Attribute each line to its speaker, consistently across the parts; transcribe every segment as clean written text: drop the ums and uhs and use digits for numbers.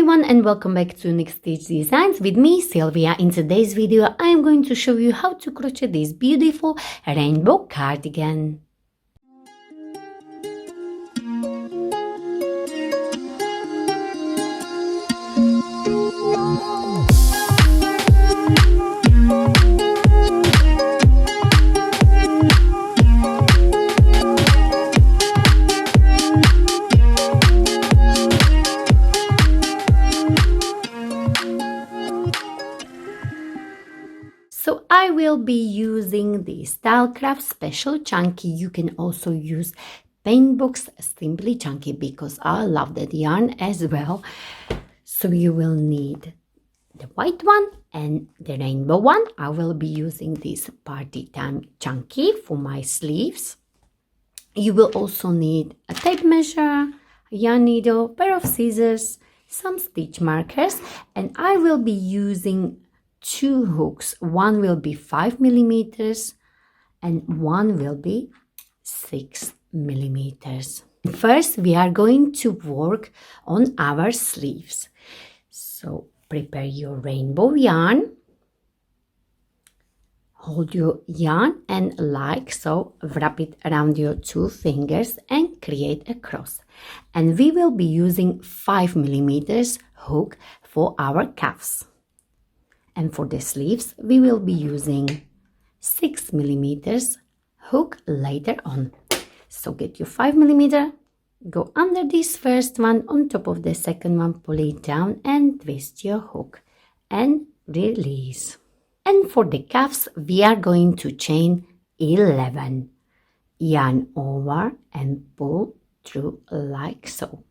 Speaker 1: everyone and welcome back to Next Stitch Designs with me, Sylvia. In today's video, I am going to show you how to crochet this beautiful rainbow cardigan. So I will be using the Stylecraft Special Chunky. You can also use Paintbox Simply Chunky because I love that yarn as well. So you will need the white one and the rainbow one. I will be using this Party Time Chunky for my sleeves. You will also need a tape measure, a yarn needle, pair of scissors, some stitch markers, and I will be using two hooks. One will be 5 millimeters and one will be 6 millimeters. First, we are going to work on our sleeves. So prepare your rainbow yarn. Hold your yarn and like so, wrap it around your two fingers and create a cross. And we will be using 5 millimeters hook for our cuffs. And for the sleeves, we will be using 6 millimeters hook later on. So get your 5 millimeter, go under this first one, on top of the second one, pull it down and twist your hook and release. And for the cuffs, we are going to chain 11. Yarn over and pull through like so.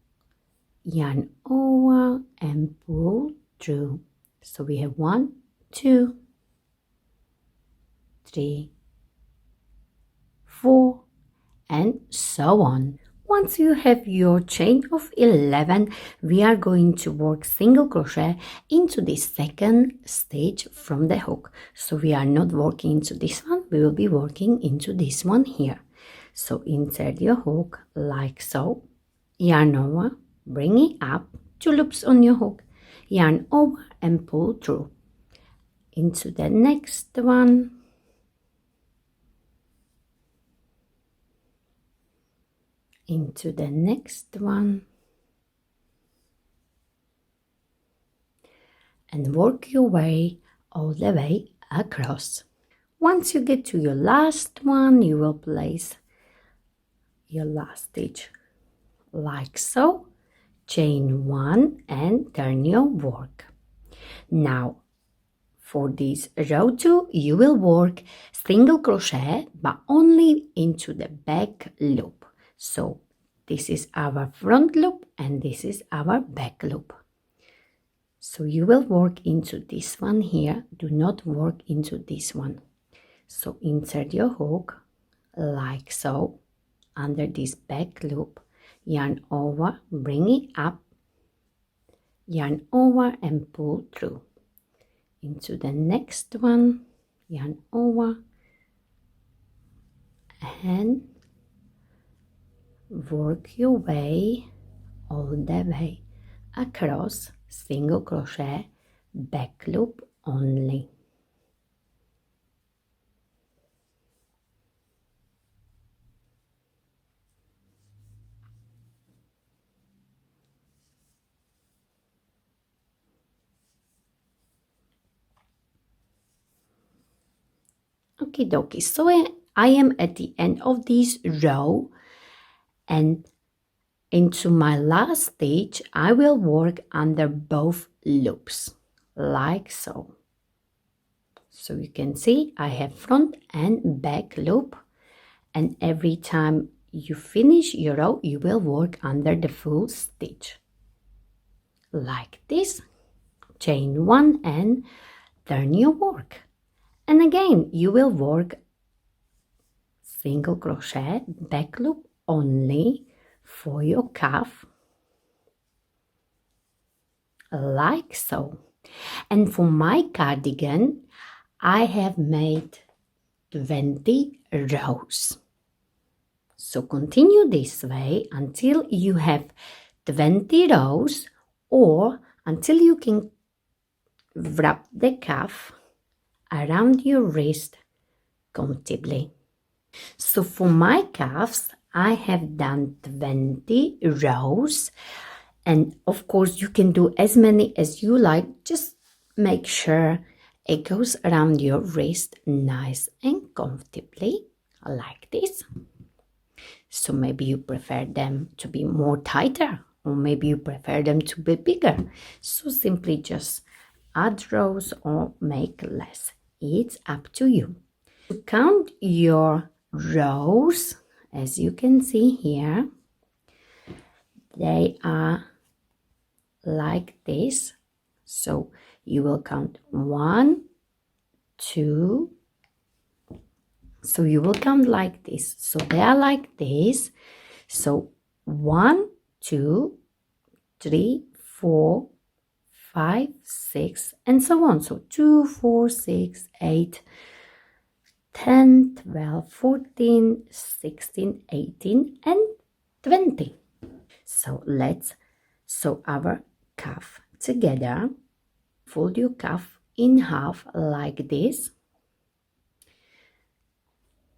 Speaker 1: Yarn over and pull through. So we have 1, 2, 3, 4, and so on. Once you have your chain of 11, we are going to work single crochet into the second stage from the hook. So we are not working into this one, we will be working into this one here. So insert your hook like so, yarn over, bring it up, 2 loops on your hook, yarn over and pull through into the next one, into the next one, and work your way all the way across. Once you get to your last one, you will place your last stitch like so, chain 1 and turn your work. Now for this row 2, you will work single crochet but only into the back loop. So this is our front loop and this is our back loop. So you will work into this one here, do not work into this one. So insert your hook like so under this back loop, yarn over, bring it up, yarn over and pull through into the next one, yarn over and work your way all the way across, single crochet, back loop only. Okie dokie, so I am at the end of this row and into my last stitch I will work under both loops like so. So you can see I have front and back loop, and every time you finish your row you will work under the full stitch like this, chain 1 and turn your work. And again, you will work single crochet, back loop only for your cuff, like so. And for my cardigan, I have made 20 rows. So continue this way until you have 20 rows, or until you can wrap the cuff around your wrist comfortably. So for my cuffs, I have done 20 rows, and of course you can do as many as you like. Just make sure it goes around your wrist nice and comfortably like this. So maybe you prefer them to be more tighter, or maybe you prefer them to be bigger. So simply just add rows or make less. It's up to you. To count your rows, as you can see here, they are like this. So you will count 1, 2. So you will count like this. So they are like this. So 1, 2, 3, 4, 5, 6, and so on. So 2, 4, 6, 8, 10, 12, 14, 16, 18, and 20. So let's sew our cuff together. Fold your cuff in half like this.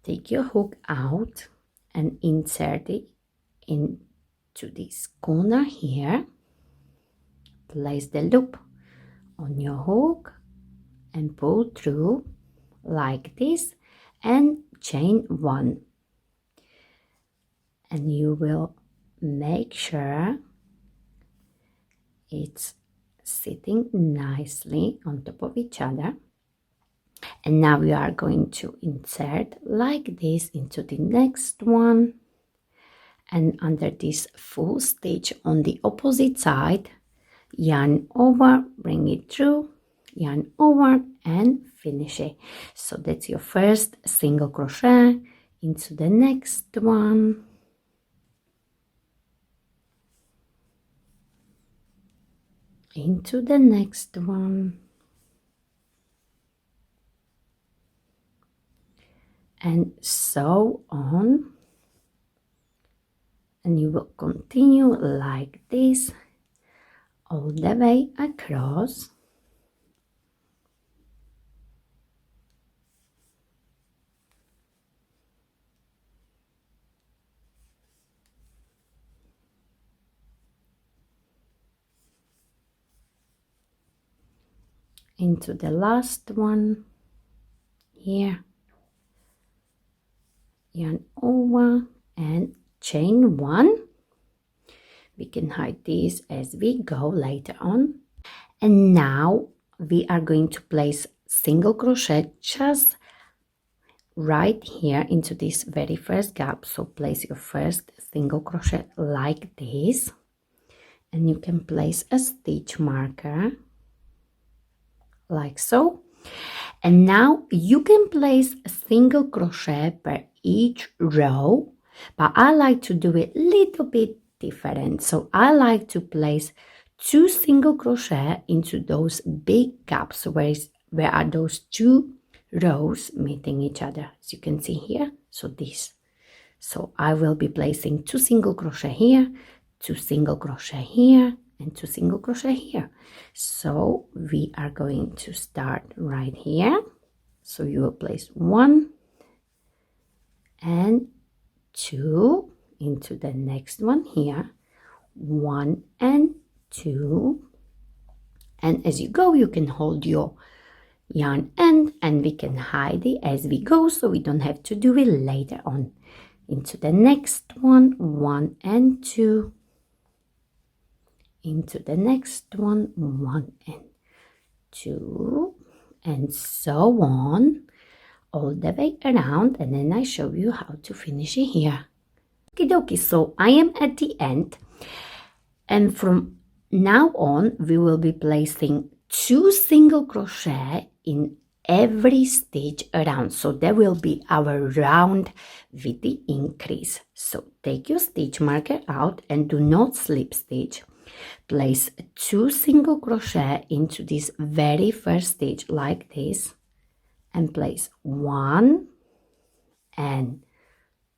Speaker 1: Take your hook out and insert it into this corner here. Place the loop on your hook and pull through like this and chain 1. And you will make sure it's sitting nicely on top of each other. And now we are going to insert like this into the next one, and under this full stitch on the opposite side, yarn over, bring it through, yarn over, and finish it. So that's your first single crochet into the next one, into the next one, and so on. And you will continue like this all the way across. Into the last one here, yarn over and chain 1. We can hide these as we go later on. And now we are going to place single crochet just right here into this very first gap. So place your first single crochet like this, and you can place a stitch marker like so. And now you can place a single crochet per each row, but I like to do it a little bit different. So I like to place 2 single crochet into those big gaps where are those 2 rows meeting each other, as you can see here. So this. So I will be placing 2 single crochet here, 2 single crochet here, and 2 single crochet here. So we are going to start right here. So you will place 1 and 2 into the next one here, 1 and 2, and as you go you can hold your yarn end and we can hide it as we go, so we don't have to do it later on. Into the next one, 1 and 2, into the next one, 1 and 2, and so on all the way around, and then I show you how to finish it here. Okie dokie, so I am at the end, and from now on we will be placing 2 single crochet in every stitch around, so there will be our round with the increase. So take your stitch marker out and do not slip stitch. Place 2 single crochet into this very first stitch like this, and place 1 and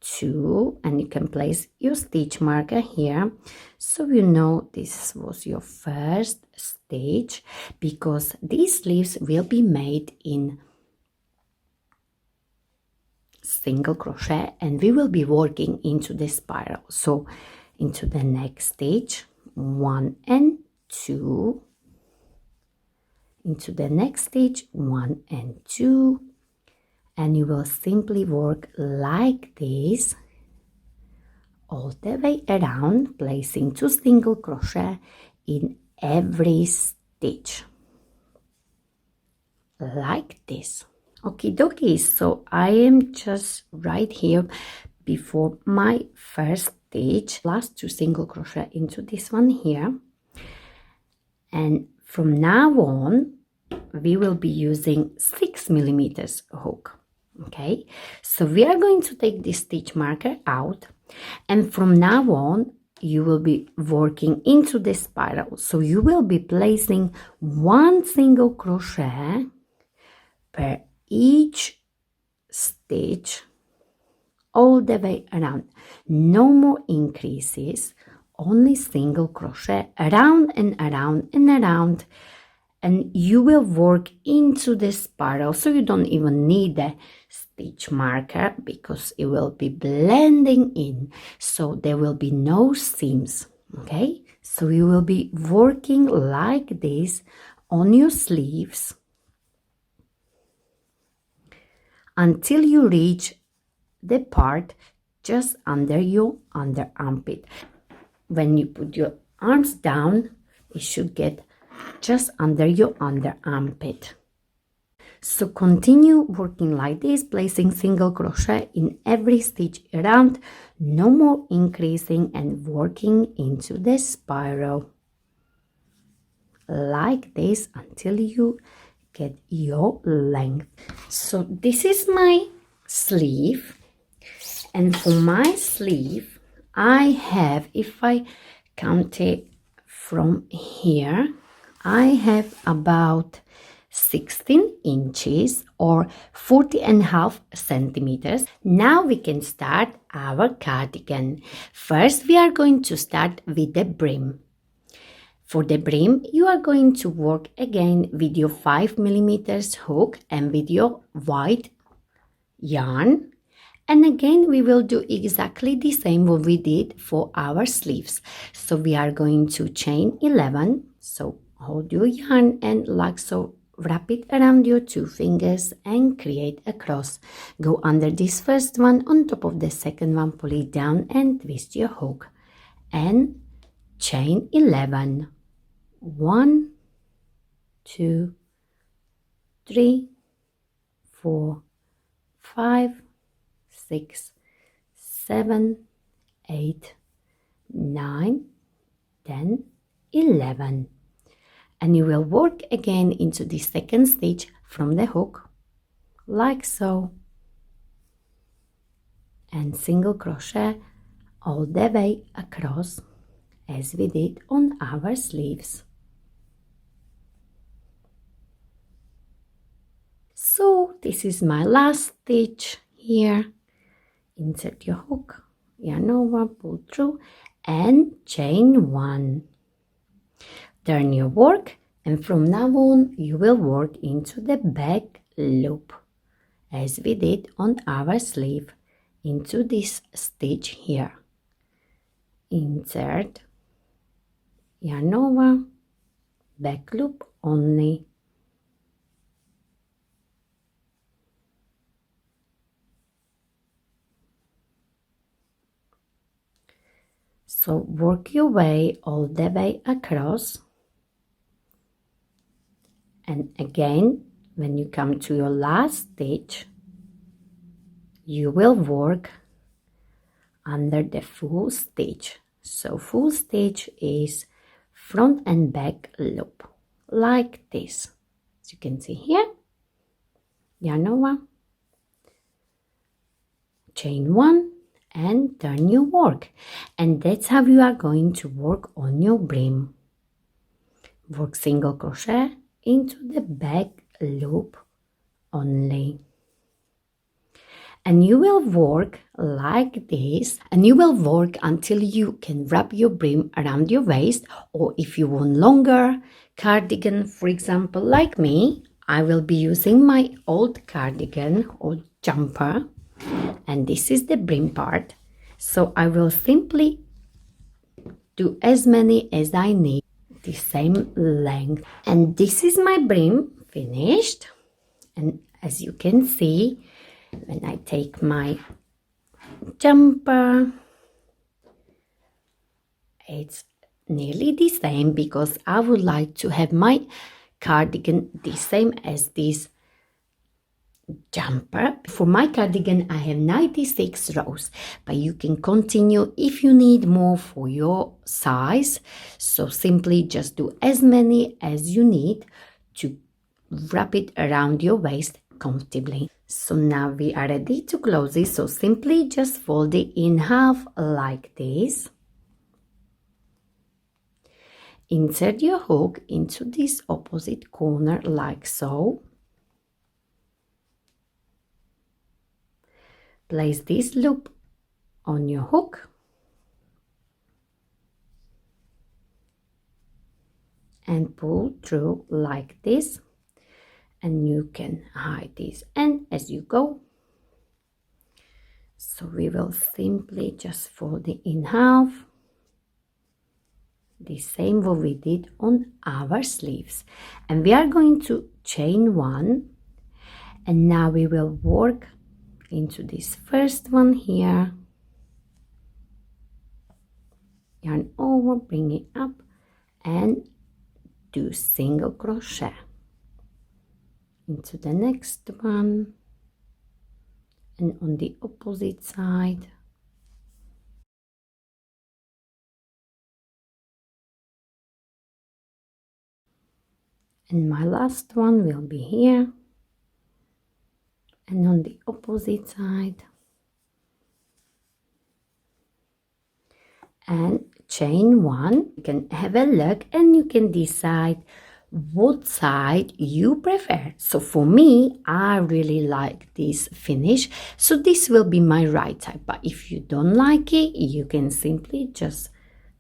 Speaker 1: 2, and you can place your stitch marker here, so you know this was your first stitch, because these sleeves will be made in single crochet and we will be working into the spiral. So into the next stitch, 1 and 2, into the next stitch, 1 and 2, and you will simply work like this all the way around, placing 2 single crochet in every stitch, like this. Okie dokie, so I am just right here before my first stitch, last 2 single crochet into this one here, and from now on we will be using 6mm hook. Okay, so we are going to take this stitch marker out, and from now on you will be working into the spiral, so you will be placing 1 single crochet per each stitch all the way around. No more increases, only single crochet around and around and around, and you will work into the spiral, so you don't even need a stitch marker because it will be blending in, so there will be no seams. Okay, so you will be working like this on your sleeves until you reach the part just under your under armpit. When you put your arms down, it should get just under your under armpit. So continue working like this, placing single crochet in every stitch around, no more increasing, and working into the spiral like this until you get your length. So this is my sleeve, and for my sleeve I have, if I count it from here, I have about 16 inches or 40.5 centimeters. Now we can start our cardigan. First we are going to start with the brim. For the brim, you are going to work again with your 5mm hook and with your white yarn. And again, we will do exactly the same what we did for our sleeves. So we are going to chain 11. So hold your yarn and like so, wrap it around your 2 fingers and create a cross. Go under this first one, on top of the second one, pull it down and twist your hook. And chain 11. 1, 2, 3, 4, 5, 6, 7, 8, 9, 10, 11. And you will work again into the second stitch from the hook, like so, and single crochet all the way across as we did on our sleeves. So this is my last stitch here. Insert your hook, yarn over, pull through, and chain 1. Turn your work, and from now on you will work into the back loop as we did on our sleeve, into this stitch here. Insert, yarn over, back loop only. So work your way all the way across, and again when you come to your last stitch you will work under the full stitch. So full stitch is front and back loop like this, as you can see here. Yarn over, chain 1 and turn your work, and that's how you are going to work on your brim. Work single crochet into the back loop only. and you will work like this, and you will work until you can wrap your brim around your waist, or if you want longer cardigan, for example, like me, I will be using my old cardigan or jumper, and this is the brim part. So I will simply do as many as I need, the same length. And this is my brim finished. And as you can see, when I take my jumper, it's nearly the same, because I would like to have my cardigan the same as this jumper. For my cardigan I have 96 rows, but you can continue if you need more for your size. So simply just do as many as you need to wrap it around your waist comfortably. So now we are ready to close it. So simply just fold it in half like this. Insert your hook into this opposite corner like so. Place this loop on your hook and pull through like this, and you can hide this end as you go. So we will simply just fold it in half, the same what we did on our sleeves, and we are going to chain one, and now we will work into this first one here, yarn over, bring it up, and do single crochet into the next one, and on the opposite side. And my last one will be here, and on the opposite side, and chain one. You can have a look and you can decide what side you prefer. So for me, I really like this finish, so this will be my right side, but if you don't like it, you can simply just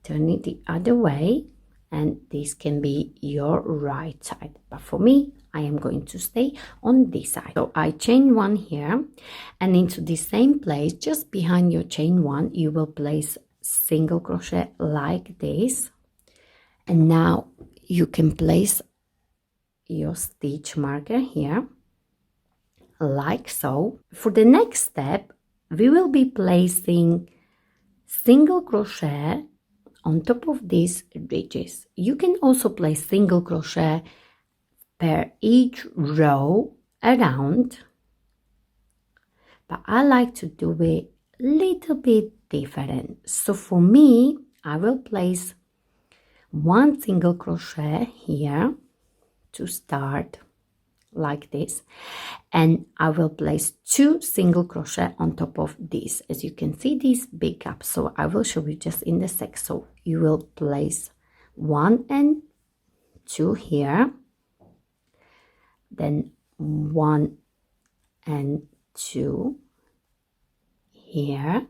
Speaker 1: turn it the other way, and this can be your right side, but for me, I am going to stay on this side. So I chain one here, and into the same place, just behind your chain one, you will place single crochet like this, and now you can place your stitch marker here like so. For the next step, we will be placing single crochet on top of these ridges. You can also place single crochet per each row around, but I like to do it a little bit different. So for me, I will place one single crochet here to start like this, and I will place two single crochet on top of this. As you can see, this big gap, so I will show you just in the sec. So you will place 1 and 2 here, then 1 and 2 here,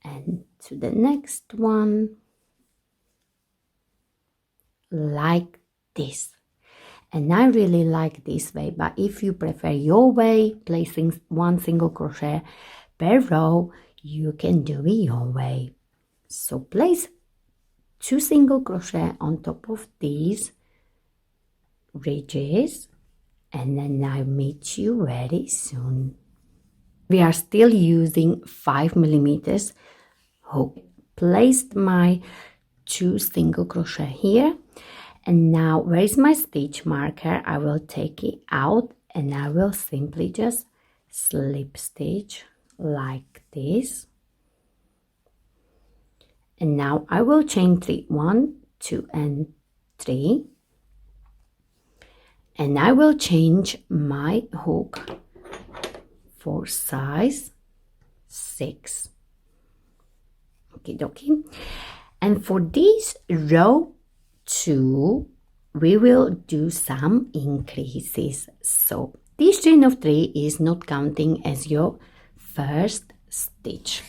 Speaker 1: and to the next one like this. And I really like this way, but if you prefer your way, placing one single crochet per row, you can do it your way. So place 2 single crochet on top of these ridges, and then I'll meet you very soon. We are still using 5mm hook. Placed my 2 single crochet here, and now where is my stitch marker? I will take it out, and I will simply just slip stitch like this, and now I will chain 3, 1, 2 and 3, and I will change my hook for size 6. Okay, dokie. And for this row 2, we will do some increases. So This chain of 3 is not counting as your first stitch.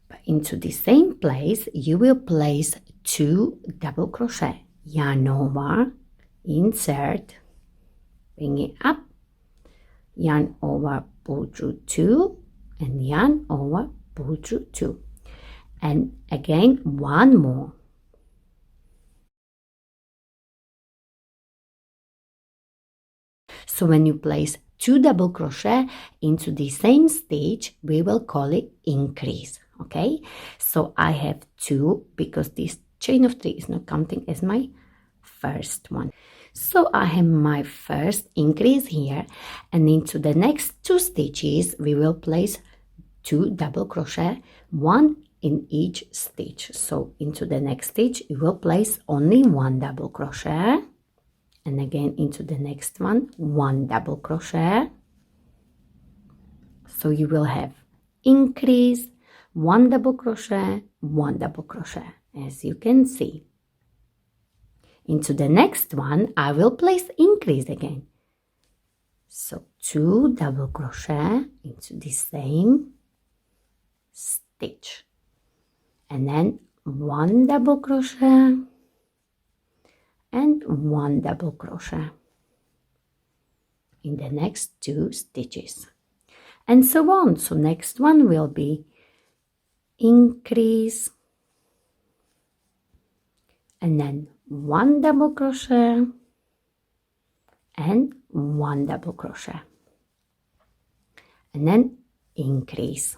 Speaker 1: But into the same place, you will place 2 double crochet, yarn over, insert, bring it up, yarn over, pull through 2, and yarn over, pull through 2, and again 1 more. So when you place 2 double crochet into the same stitch, we will call it increase. Okay, so I have 2 because this chain of 3 is not counting as my first one. So I have my first increase here, and into the next 2 stitches we will place 2 double crochet, 1 in each stitch. So into the next stitch you will place only 1 double crochet, and again into the next one 1 double crochet. So you will have increase, 1 double crochet, 1 double crochet, as you can see. Into the next one I will place increase again. So 2 double crochet into the same stitch, and then 1 double crochet and 1 double crochet in the next 2 stitches, and so on. So next one will be increase, and then 1 double crochet and 1 double crochet, and then increase,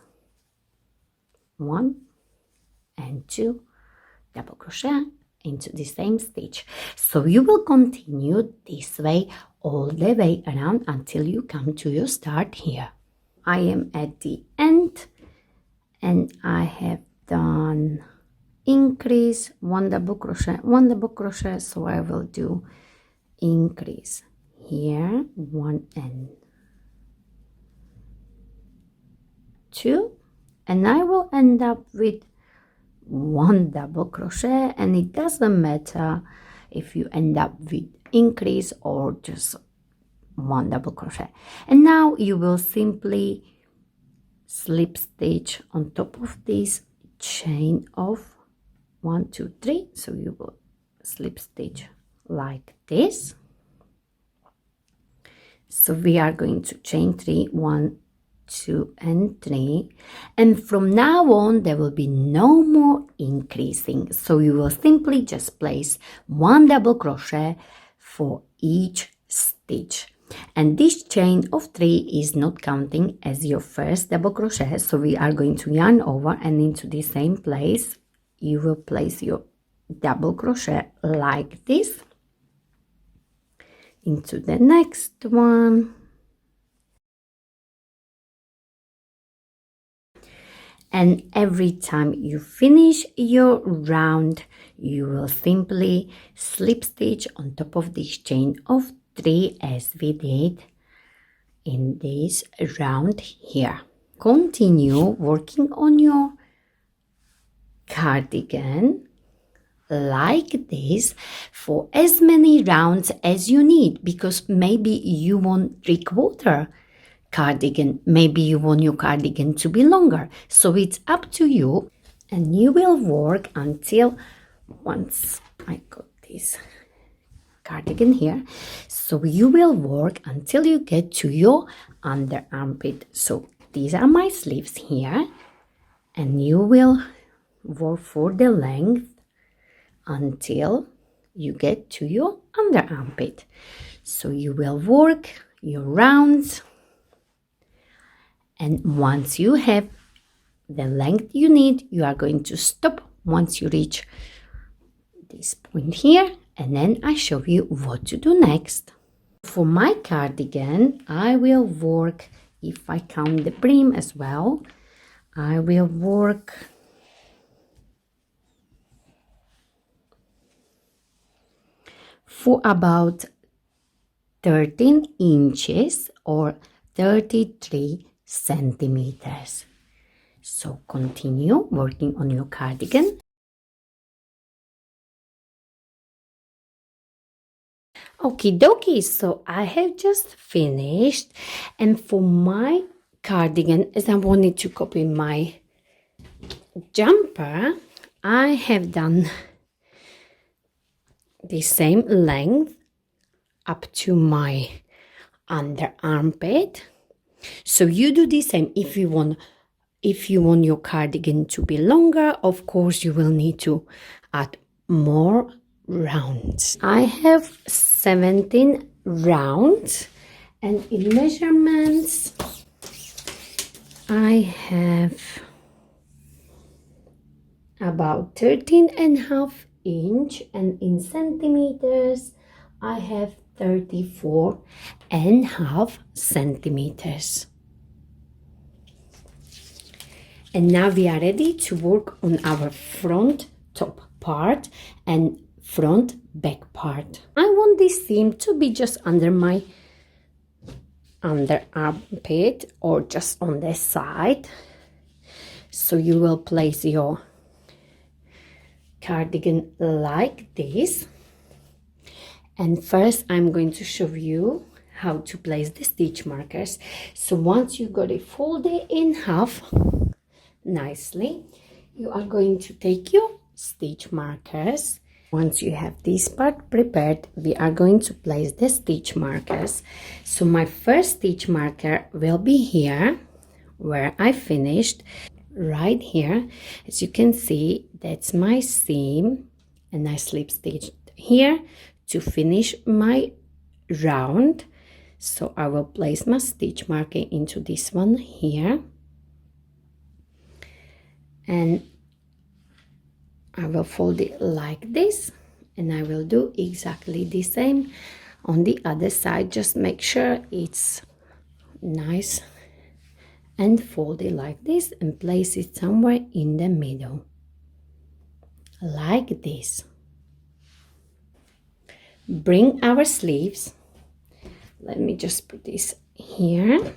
Speaker 1: 1 and 2 double crochet into the same stitch. So you will continue this way all the way around until you come to your start here. I am at the end and I have done increase, 1 double crochet, 1 double crochet, so I will do increase here, 1 and 2, and I will end up with 1 double crochet, and it doesn't matter if you end up with increase or just 1 double crochet. And now you will simply slip stitch on top of this chain of 1 2 3. So you will slip stitch like this. So we are going to chain 3, 1 2 and 3, and from now on there will be no more increasing. So you will simply just place 1 double crochet for each stitch, and this chain of 3 is not counting as your first double crochet. So we are going to yarn over, and into the same place you will place your double crochet like this into the next one, and every time you finish your round you will simply slip stitch on top of this chain of 3 as we did in this round here. Continue working on your cardigan like this for as many rounds as you need, because maybe you want 3/4 cardigan, maybe you want your cardigan to be longer, so it's up to you. And you will work until, once I got this cardigan here, so you will work until you get to your under armpit. So these are my sleeves here, and you will work for the length until you get to your under armpit. So you will work your rounds, and once you have the length you need, you are going to stop once you reach this point here, and then I show you what to do next. For my cardigan, I will work, if I count the brim as well, I will work for about 13 inches or 33 centimeters. So continue working on your cardigan. Okie dokie, so I have just finished, and for my cardigan, as I wanted to copy my jumper, I have done the same length up to my under armpit. So you do the same. If you want your cardigan to be longer, of course you will need to add more rounds. I have 17 rounds, and in measurements I have about 13.5 inch, and in centimeters I have 34.5 centimeters. And now we are ready to work on our front top part and front back part. I want this seam to be just under my under armpit or just on the side. So you will place your cardigan like this. And first I'm going to show you how to place the stitch markers. So once you got it folded in half nicely, you are going to take your stitch markers. Once you have this part prepared, we are going to place the stitch markers. So my first stitch marker will be here where I finished, right here. As you can see, that's my seam, and I slip stitched here to finish my round. So I will place my stitch marker into this one here, and I will fold it like this, and I will do exactly the same on the other side. Just make sure it's nice and fold it like this and place it somewhere in the middle like this. Bring our sleeves, let me just put this here,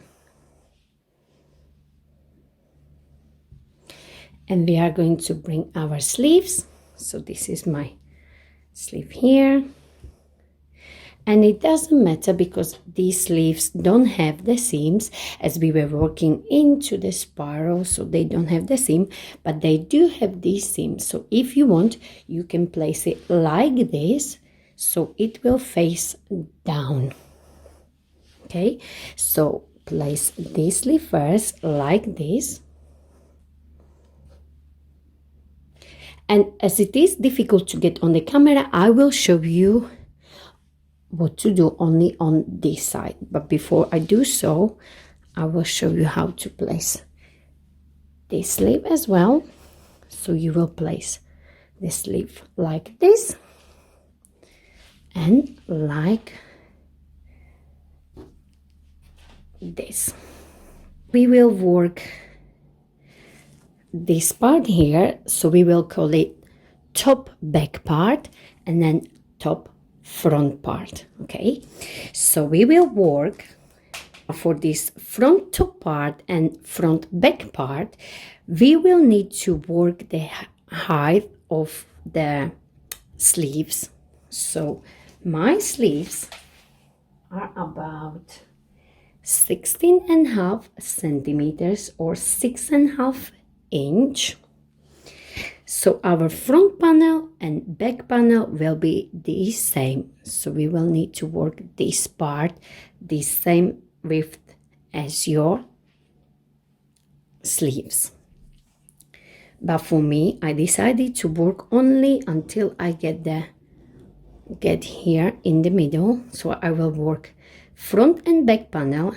Speaker 1: and we are going to bring our sleeves. So this is my sleeve here, and it doesn't matter because these sleeves don't have the seams, as we were working into the spiral, so they don't have the seam, but they do have these seams. So if you want, you can place it like this, so it will face down. Okay, so place this sleeve first like this. And as it is difficult to get on the camera, I will show you what to do only on this side. But before I do so, I will show you how to place this sleeve as well. So you will place the sleeve like this and like this. We will work this part here, so we will call it top back part and then top front part. Okay, so we will work for this front top part and front back part. We will need to work the height of the sleeves. So my sleeves are about 16.5 centimeters or 6.5 inch. So our front panel and back panel will be the same. So we will need to work this part the same width as your sleeves. But for me, I decided to work only until I get here in the middle. So I will work front and back panel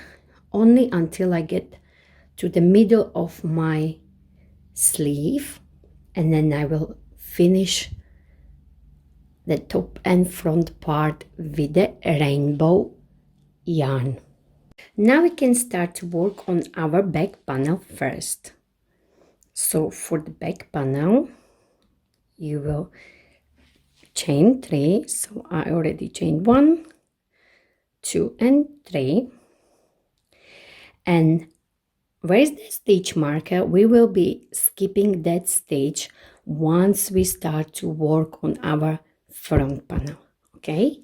Speaker 1: only until I get to the middle of my sleeve, and then I will finish the top and front part with the rainbow yarn. Now we can start to work on our back panel first. So for the back panel, you will chain 3. So I already chained 1, 2 and 3, and where's the stitch marker? We will be skipping that stitch once we start to work on our front panel. Okay,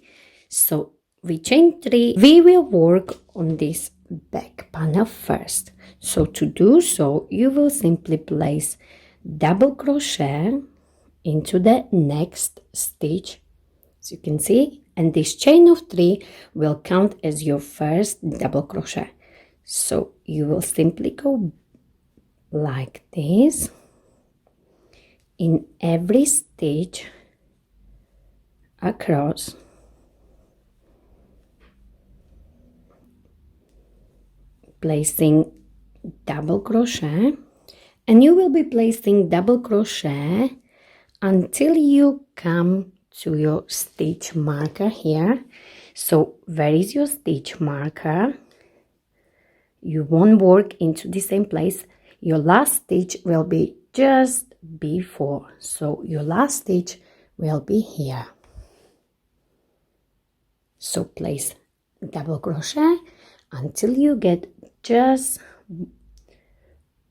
Speaker 1: So we chain 3. We will work on this back panel first. So to do so, you will simply place double crochet into the next stitch, as you can see, and this chain of 3 will count as your first double crochet. So you will simply go like this in every stitch across, placing double crochet, and you will be placing double crochet until you come to your stitch marker here. So where is your stitch marker? You won't work into the same place. Your last stitch will be just before, so your last stitch will be here. So place double crochet until you get just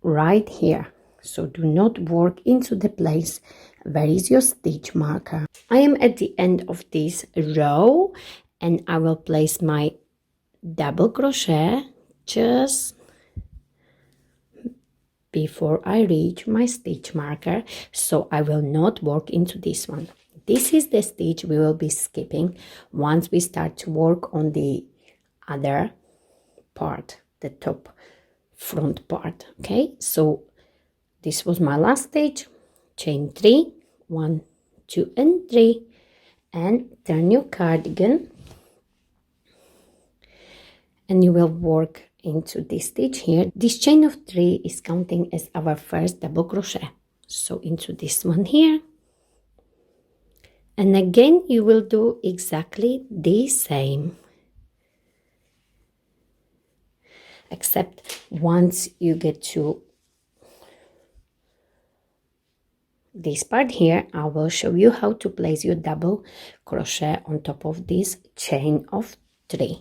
Speaker 1: right here. So do not work into the place where is your stitch marker. I am at the end of this row and I will place my double crochet just before I reach my stitch marker, so I will not work into this one. This is the stitch we will be skipping once we start to work on the other part, the top front part. Okay, so this was my last stitch. Chain 3, 1, 2 and 3, and turn your cardigan, and you will work into this stitch here. This chain of 3 is counting as our first double crochet, so into this one here, and again you will do exactly the same, except once you get to this part here, I will show you how to place your double crochet on top of this chain of 3.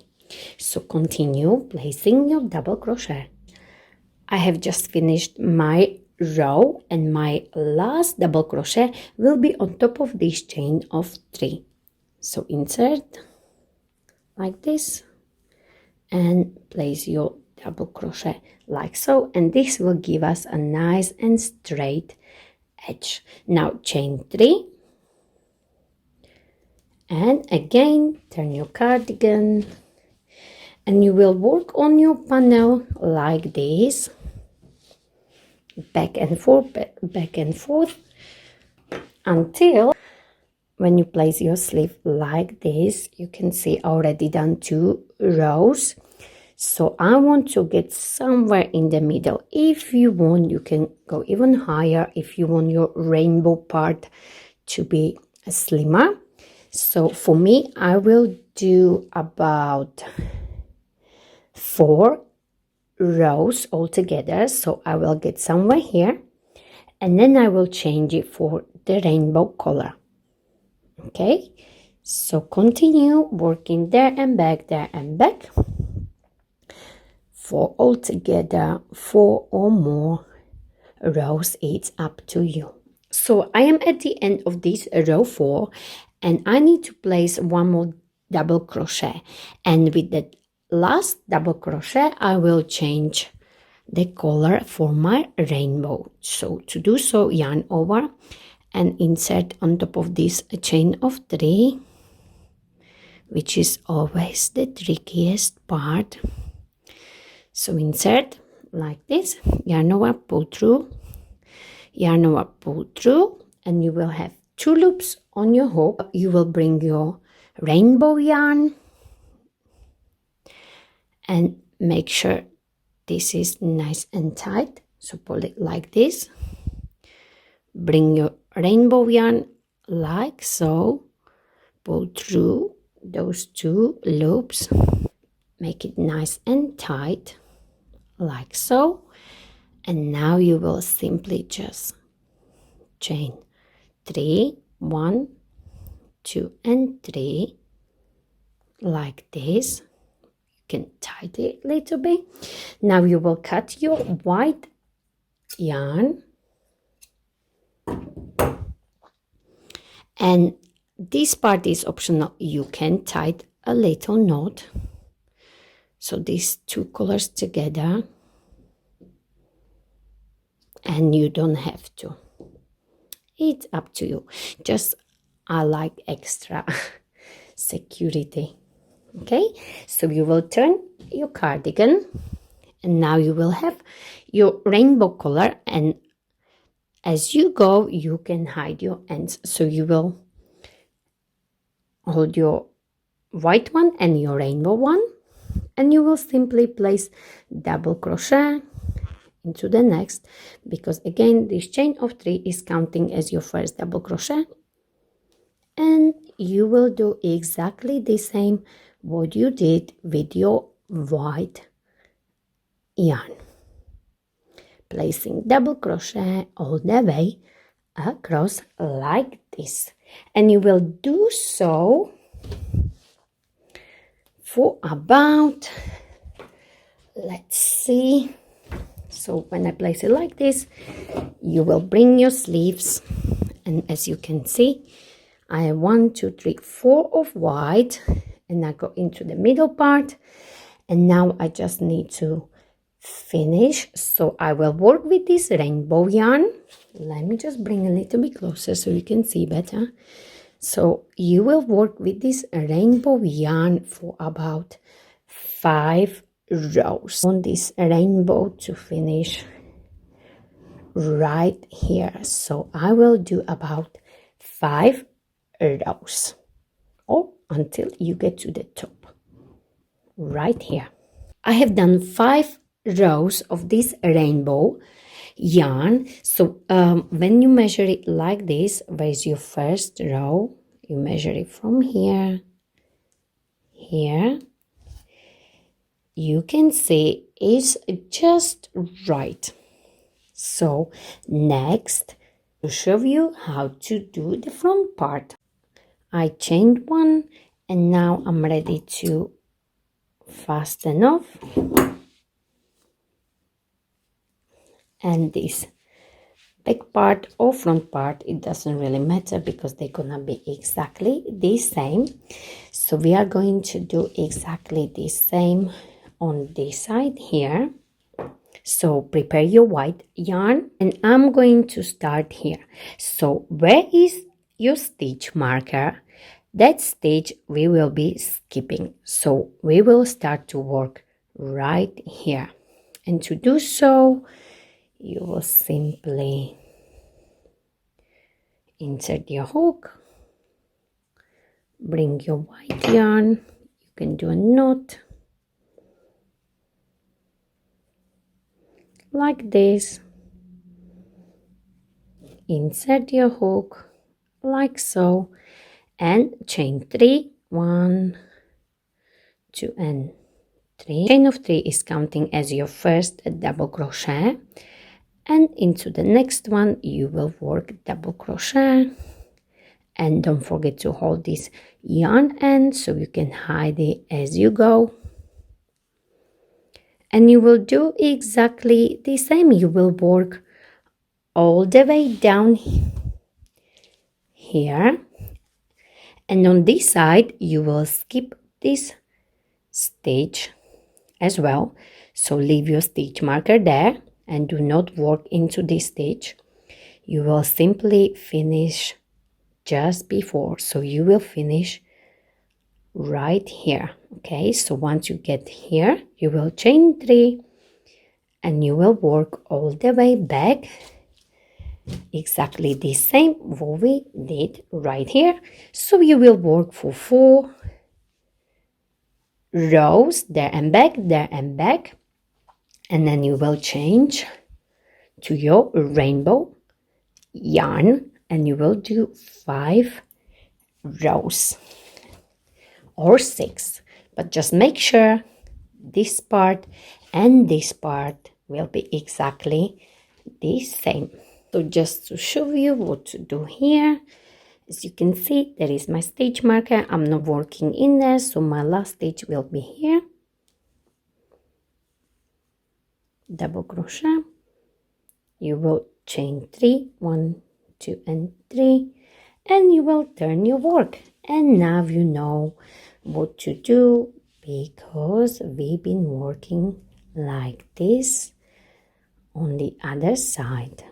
Speaker 1: So continue placing your double crochet. I have just finished my row and my last double crochet will be on top of this chain of 3. So insert like this and place your double crochet like so, and this will give us a nice and straight edge. Now chain 3 and again turn your cardigan, and you will work on your panel like this, back and forth until when you place your sleeve like this, you can see already done 2 rows. So I want to get somewhere in the middle. If you want, you can go even higher if you want your rainbow part to be slimmer. So for me, I will do about 4 rows altogether. So I will get somewhere here and then I will change it for the rainbow color. Okay, so continue working there and back, there and back. For altogether 4 or more rows, it's up to you. So I am at the end of this row 4 and I need to place 1 more double crochet, and with the last double crochet I will change the color for my rainbow. So to do so, yarn over and insert on top of this a chain of 3, which is always the trickiest part. So insert like this, yarn over, pull through, yarn over, pull through, and you will have 2 loops on your hook. You will bring your rainbow yarn and make sure this is nice and tight. So pull it like this, bring your rainbow yarn like so, pull through those 2 loops, make it nice and tight like so, and now you will simply just chain 3, 1, 2 and 3 like this. You can tighten it a little bit. Now you will cut your white yarn, and this part is optional. You can tie a little knot. So these two colors together, and you don't have to. It's up to you. Just I like extra security. Okay, so you will turn your cardigan, and now you will have your rainbow color, and as you go you can hide your ends. So you will hold your white one and your rainbow one, and you will simply place double crochet into the next, because again this chain of 3 is counting as your first double crochet, and you will do exactly the same what you did with your white yarn, placing double crochet all the way across like this, and you will do so for about, let's see, so when I place it like this, you will bring your sleeves, and as you can see, I have 1, 2, 3, 4 of white, and I go into the middle part, and now I just need to finish. So I will work with this rainbow yarn. Let me just bring a little bit closer so you can see better. So you will work with this rainbow yarn for about 5 rows on this rainbow to finish right here. So I will do about 5 rows, or until you get to the top right here. I have done 5 rows of this rainbow yarn. So when you measure it like this, where's your first row? You measure it from here, here. You can see it's just right. So next, to show you how to do the front part. I chained one, and now I'm ready to fasten off, and this back part or front part, it doesn't really matter because they're gonna be exactly the same. So we are going to do exactly the same on this side here. So prepare your white yarn, and I'm going to start here. So where is your stitch marker? That stitch we will be skipping. So we will start to work right here. And to do so, you will simply insert your hook, bring your white yarn, you can do a knot like this, insert your hook like so, and chain 3, 1, 2 and 3. Chain of 3 is counting as your first double crochet, and into the next one you will work double crochet, and don't forget to hold this yarn end so you can hide it as you go. And you will do exactly the same. You will work all the way down here, and on this side you will skip this stitch as well. So leave your stitch marker there and do not work into this stitch. You will simply finish just before, so you will finish right here. Okay, so once you get here, you will chain 3 and you will work all the way back exactly the same what we did right here. So you will work for 4 rows, there and back, there and back, and then you will change to your rainbow yarn, and you will do 5 rows or 6, but just make sure this part and this part will be exactly the same. So just to show you what to do here, as you can see, there is my stitch marker. I'm not working in there, so my last stitch will be here. Double crochet, you will chain 3, 1, 2 and 3, and you will turn your work. And now you know what to do because we've been working like this on the other side.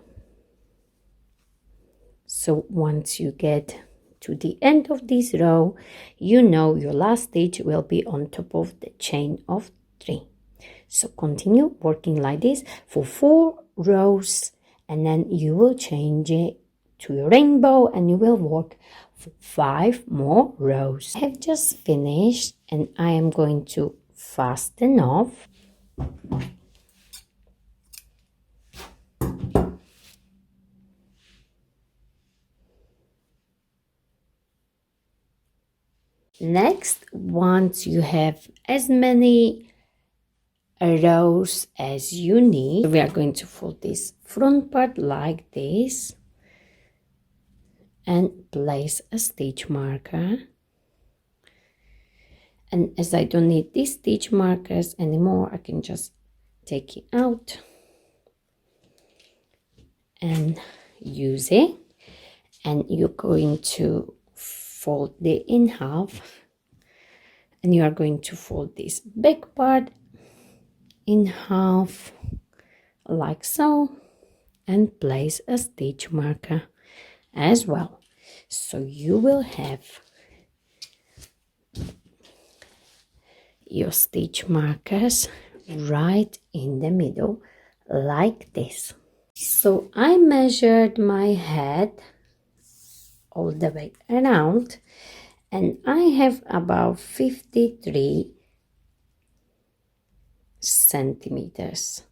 Speaker 1: So once you get to the end of this row, you know your last stitch will be on top of the chain of 3. So continue working like this for 4 rows, and then you will change it to your rainbow and you will work for 5 more rows. I have just finished and I am going to fasten off. Next, once you have as many rows as you need, we are going to fold this front part like this and place a stitch marker. And as I don't need these stitch markers anymore, I can just take it out and use it. And you're going to fold it in half, and you are going to fold this back part in half like so, and place a stitch marker as well. So you will have your stitch markers right in the middle like this. So I measured my head all the way around, and I have about 53 centimeters,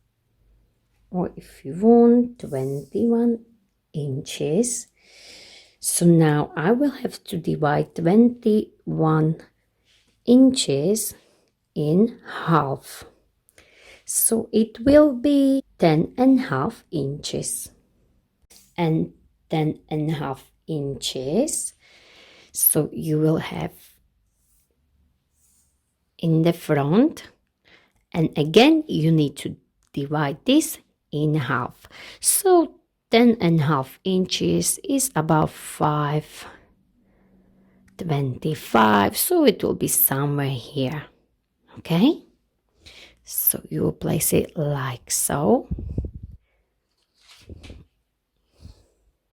Speaker 1: or if you want 21 inches. So now I will have to divide 21 inches in half, so it will be 10.5 inches and 10.5 inches. So you will have in the front, and again you need to divide this in half. So 10.5 inches is about 5.25, so it will be somewhere here. Okay, so you will place it like so,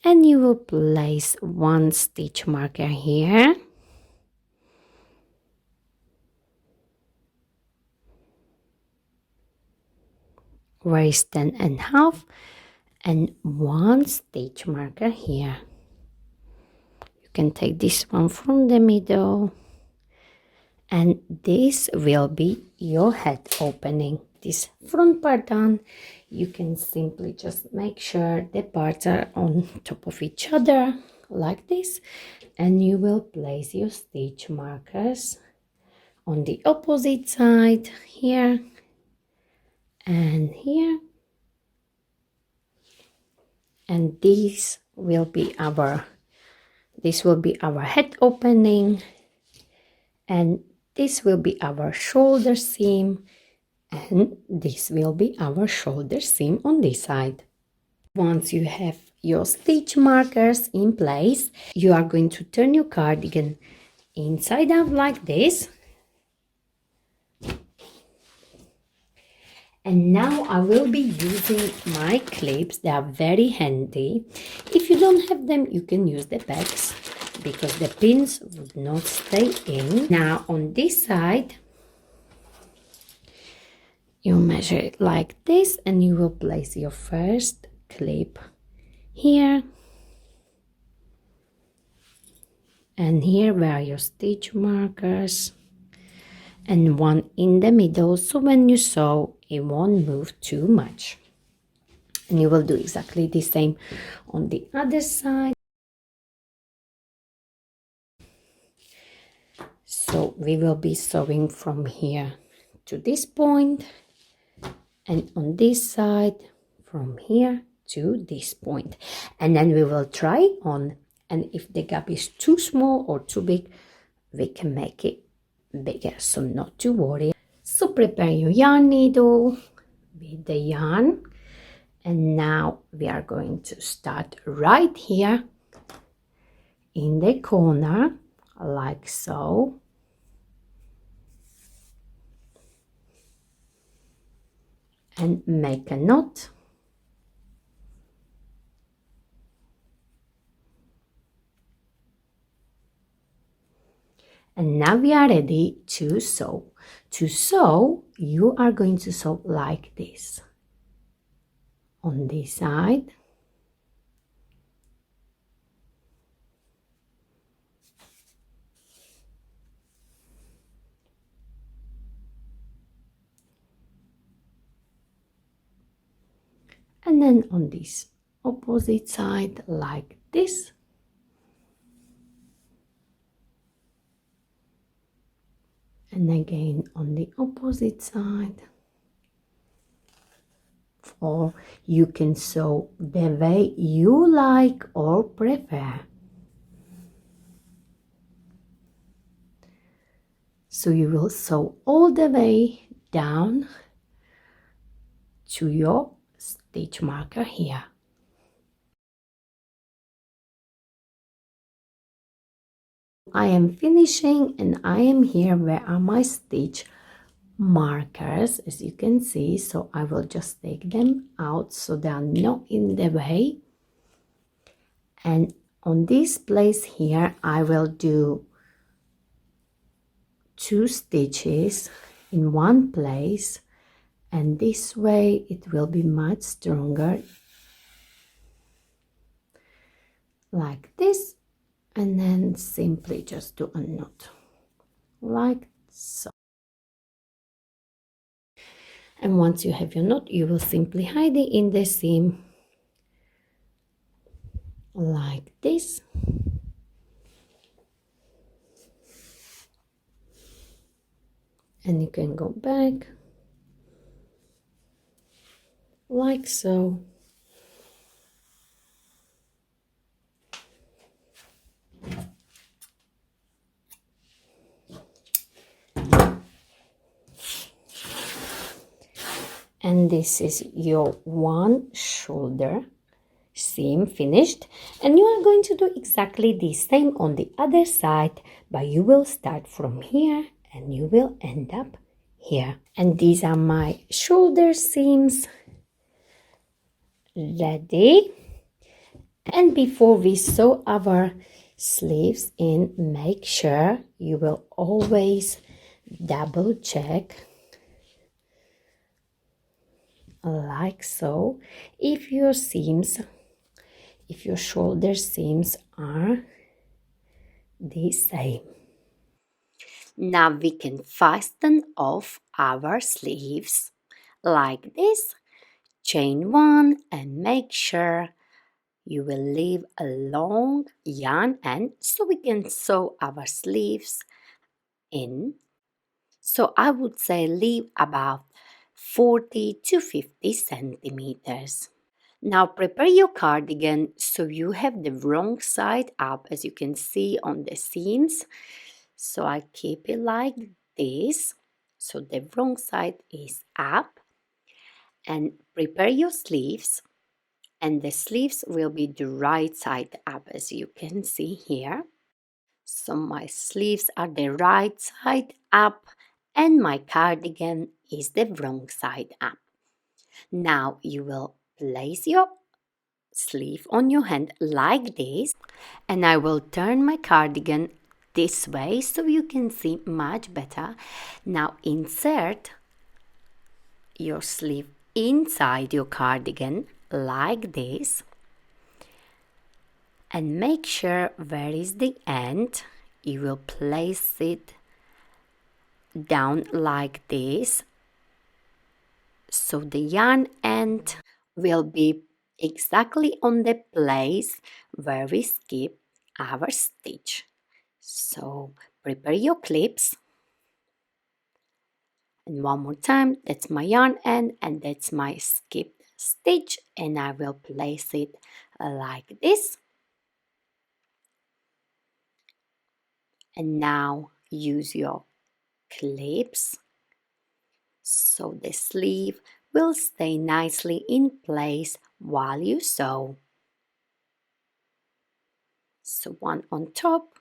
Speaker 1: and you will place 1 stitch marker here, where is 10.5, and 1 stitch marker here. You can take this one from the middle, and this will be your head opening. This front part done, you can simply just make sure the parts are on top of each other like this, and you will place your stitch markers on the opposite side here and here, and this will be our head opening, and this will be our shoulder seam, and this will be our shoulder seam on this side. Once you have your stitch markers in place, you are going to turn your cardigan inside out like this. And now I will be using my clips. They are very handy. If you don't have them, you can use the pegs because the pins would not stay in. Now on this side, you measure it like this, and you will place your first clip here. And here were your stitch markers, and 1 in the middle, so when you sew it won't move too much. And you will do exactly the same on the other side. So we will be sewing from here to this point, and on this side from here to this point, and then we will try on, and if the gap is too small or too big, we can make it bigger, so not to worry. So prepare your yarn needle with the yarn, and now we are going to start right here in the corner like so, and make a knot. And now we are ready to sew. To sew, you are going to sew like this. On this side. And then on this opposite side like this. And again on the opposite side. Or you can sew the way you like or prefer. So you will sew all the way down to your stitch marker here. I am finishing and I am here where are my stitch markers, as you can see. So I will just take them out so they are not in the way. And on this place here I will do 2 stitches in one place, and this way it will be much stronger, like this. And then simply just do a knot like so. And once you have your knot, you will simply hide it in the seam like this. And you can go back like so. And this is your one shoulder seam finished, and you are going to do exactly the same on the other side, but you will start from here and you will end up here. And these are my shoulder seams ready. And before we sew our sleeves in, make sure you will always double check like so if your shoulder seams are the same. Now we can fasten off our sleeves like this. Chain 1 and make sure you will leave a long yarn end so we can sew our sleeves in. So I would say leave about 40 to 50 centimeters. Now prepare your cardigan so you have the wrong side up, as you can see on the seams. So I keep it like this. So the wrong side is up. And prepare your sleeves. And the sleeves will be the right side up, as you can see here. So my sleeves are the right side up and my cardigan is the wrong side up. Now you will place your sleeve on your hand like this, and I will turn my cardigan this way so you can see much better. Now insert your sleeve inside your cardigan like this, and make sure where is the end. You will place it down like this, so the yarn end will be exactly on the place where we skip our stitch. So prepare your clips, and one more time, that's my yarn end and that's my skipped stitch, and I will place it like this. And now use your clips so the sleeve will stay nicely in place while you sew. So one on top,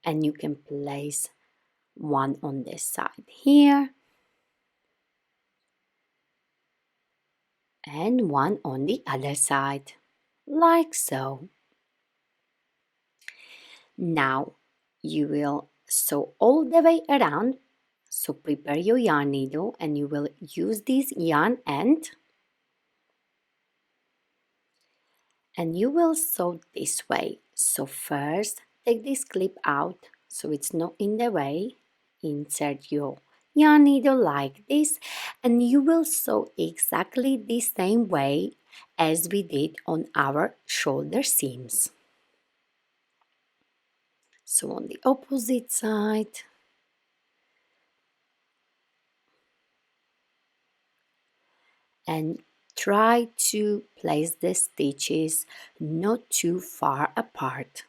Speaker 1: and you can place one on this side here, and one on the other side, like so. Now you will sew all the way around. So prepare your yarn needle and you will use this yarn end and you will sew this way. So first take this clip out so it's not in the way. Insert your yarn needle like this and you will sew exactly the same way as we did on our shoulder seams. So on the opposite side, and try to place the stitches not too far apart.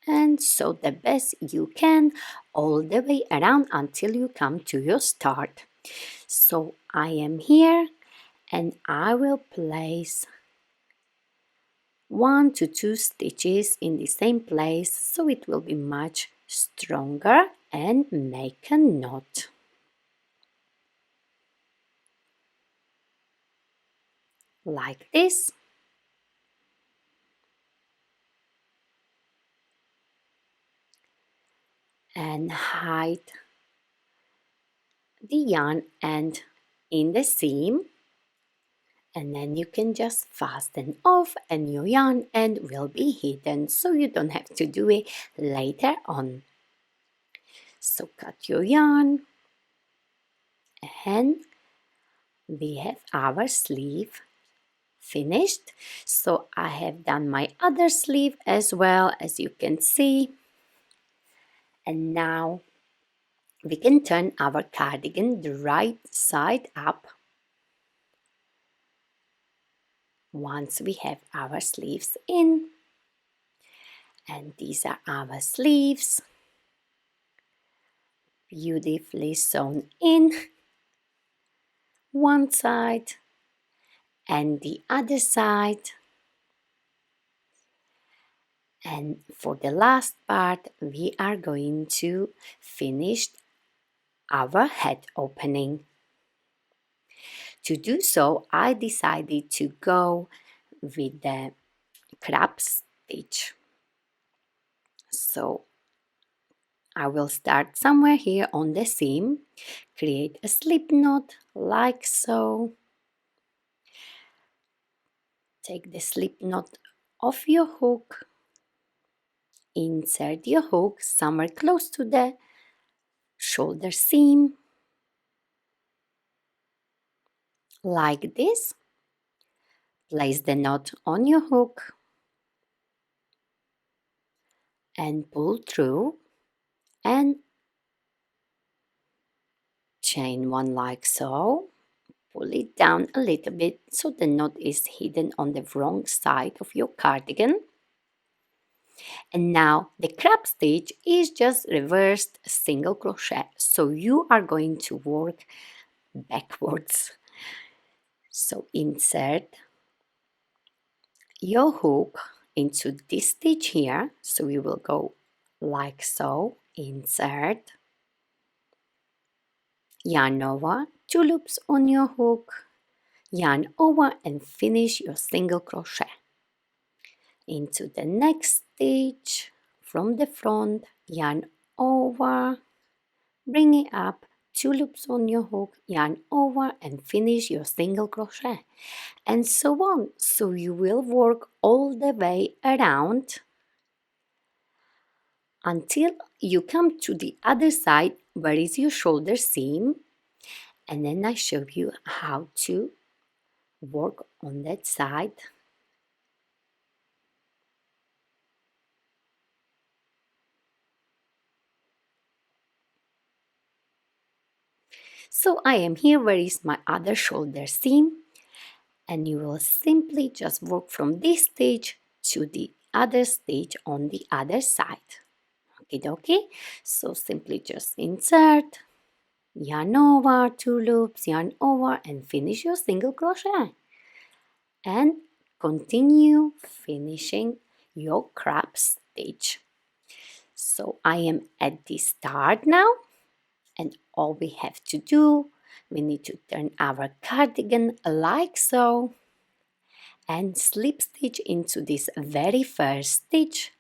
Speaker 1: And sew the best you can all the way around until you come to your start. So I am here and I will place 1 to 2 stitches in the same place so it will be much stronger and make a knot. Like this. And hide the yarn end in the seam, and then you can just fasten off and your yarn end will be hidden so you don't have to do it later on. So cut your yarn and we have our sleeve finished. So I have done my other sleeve as well, as you can see, and now we can turn our cardigan the right side up. Once we have our sleeves in, and these are our sleeves, beautifully sewn in one side and the other side. And for the last part we are going to finish our head opening. To do so, I decided to go with the crab stitch. So I will start somewhere here on the seam, create a slip knot like so. Take the slip knot off your hook, insert your hook somewhere close to the shoulder seam, like this. Place the knot on your hook and pull through and chain one like so. Pull it down a little bit so the knot is hidden on the wrong side of your cardigan. And now the crab stitch is just reversed single crochet, so you are going to work backwards. So insert your hook into this stitch here, so we will go like so. Insert, yarn over, 2 loops on your hook, yarn over and finish your single crochet. Into the next stitch from the front, yarn over, bring it up, 2 loops on your hook, yarn over and finish your single crochet, and so on. So you will work all the way around until you come to the other side where is your shoulder seam, and then I show you how to work on that side. So I am here where is my other shoulder seam, and you will simply just work from this stage to the other stage on the other side. Okay, so simply just insert, yarn over, 2 loops, yarn over, and finish your single crochet. And continue finishing your crab stitch. So I am at the start now, and all we have to do, we need to turn our cardigan like so and slip stitch into this very first stitch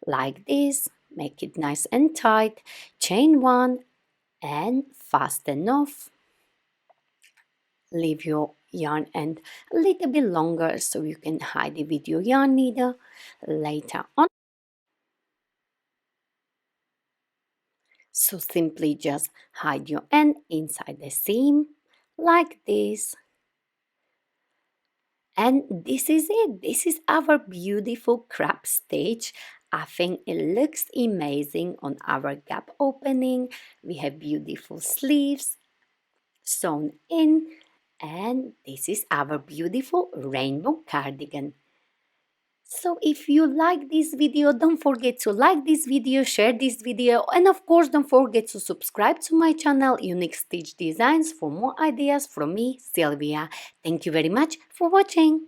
Speaker 1: like this. Make it nice and tight, chain 1 and fasten off. Leave your yarn end a little bit longer so you can hide it with your yarn needle later on. So simply just hide your end inside the seam like this. And this is it. This is our beautiful crab stitch. I think it looks amazing on our gap opening. We have beautiful sleeves sewn in, and this is our beautiful rainbow cardigan. So if you like this video, don't forget to like this video, share this video, and of course don't forget to subscribe to my channel Unique Stitch Designs for more ideas from me, Sylvia. Thank you very much for watching.